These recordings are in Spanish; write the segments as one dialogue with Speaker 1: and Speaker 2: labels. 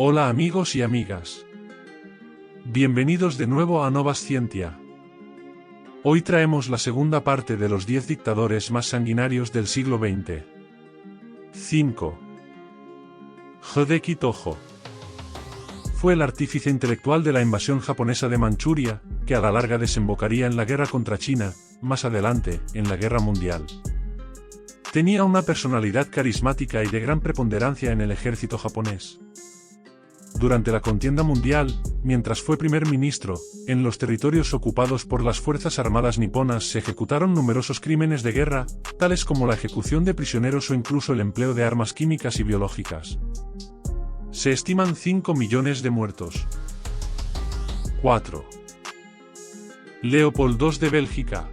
Speaker 1: Hola amigos y amigas. Bienvenidos de nuevo a Nova Scientia. Hoy traemos la segunda parte de los 10 dictadores más sanguinarios del siglo XX. 5. Hideki Tojo. Fue el artífice intelectual de la invasión japonesa de Manchuria, que a la larga desembocaría en la guerra contra China, más adelante, en la Guerra Mundial. Tenía una personalidad carismática y de gran preponderancia en el ejército japonés. Durante la contienda mundial, mientras fue primer ministro, en los territorios ocupados por las Fuerzas Armadas niponas se ejecutaron numerosos crímenes de guerra, tales como la ejecución de prisioneros o incluso el empleo de armas químicas y biológicas. Se estiman 5 millones de muertos. 4. Leopold II de Bélgica.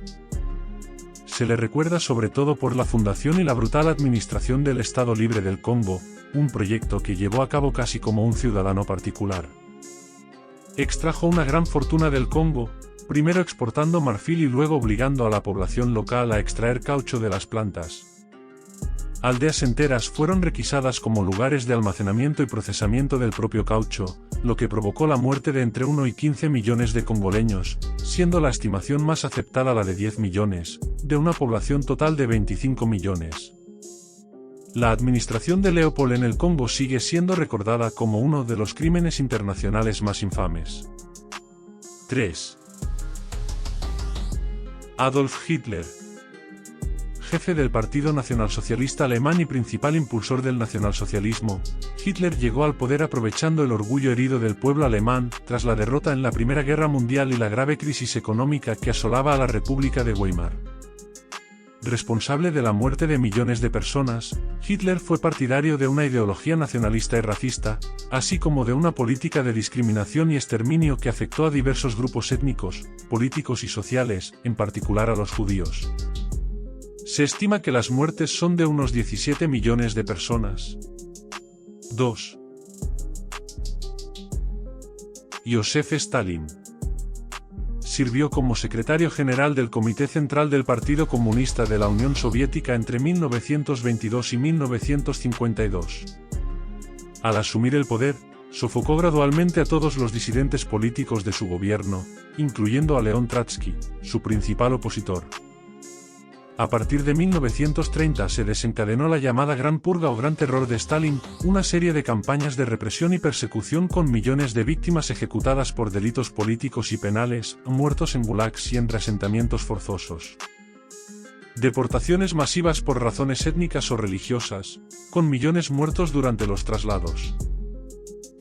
Speaker 1: Se le recuerda sobre todo por la fundación y la brutal administración del Estado Libre del Congo, un proyecto que llevó a cabo casi como un ciudadano particular. Extrajo una gran fortuna del Congo, primero exportando marfil y luego obligando a la población local a extraer caucho de las plantas. Aldeas enteras fueron requisadas como lugares de almacenamiento y procesamiento del propio caucho, lo que provocó la muerte de entre 1 y 15 millones de congoleños, siendo la estimación más aceptada la de 10 millones, de una población total de 25 millones. La administración de Leopold en el Congo sigue siendo recordada como uno de los crímenes internacionales más infames. 3. Adolf Hitler. Jefe del Partido Nacionalsocialista Alemán y principal impulsor del nacionalsocialismo, Hitler llegó al poder aprovechando el orgullo herido del pueblo alemán tras la derrota en la Primera Guerra Mundial y la grave crisis económica que asolaba a la República de Weimar. Responsable de la muerte de millones de personas, Hitler fue partidario de una ideología nacionalista y racista, así como de una política de discriminación y exterminio que afectó a diversos grupos étnicos, políticos y sociales, en particular a los judíos. Se estima que las muertes son de unos 17 millones de personas. 2. Joseph Stalin. Sirvió como secretario general del Comité Central del Partido Comunista de la Unión Soviética entre 1922 y 1952. Al asumir el poder, sofocó gradualmente a todos los disidentes políticos de su gobierno, incluyendo a León Trotsky, su principal opositor. A partir de 1930 se desencadenó la llamada Gran Purga o Gran Terror de Stalin, una serie de campañas de represión y persecución con millones de víctimas ejecutadas por delitos políticos y penales, muertos en gulags y en reasentamientos forzosos. Deportaciones masivas por razones étnicas o religiosas, con millones muertos durante los traslados.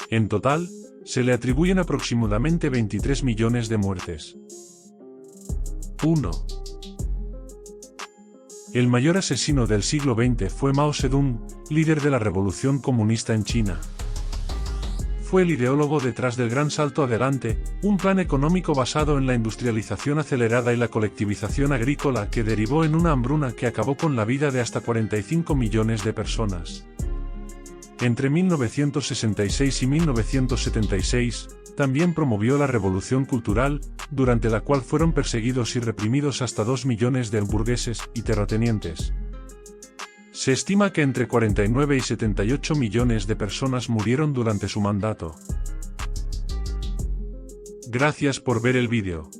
Speaker 1: En total, se le atribuyen aproximadamente 23 millones de muertes. 1. El mayor asesino del siglo XX fue Mao Zedong, líder de la Revolución Comunista en China. Fue el ideólogo detrás del Gran Salto Adelante, un plan económico basado en la industrialización acelerada y la colectivización agrícola que derivó en una hambruna que acabó con la vida de hasta 45 millones de personas. Entre 1966 y 1976, también promovió la Revolución Cultural, durante la cual fueron perseguidos y reprimidos hasta 2 millones de burgueses y terratenientes. Se estima que entre 49 y 78 millones de personas murieron durante su mandato. Gracias por ver el vídeo.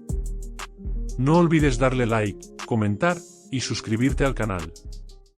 Speaker 1: No olvides darle like, comentar y suscribirte al canal.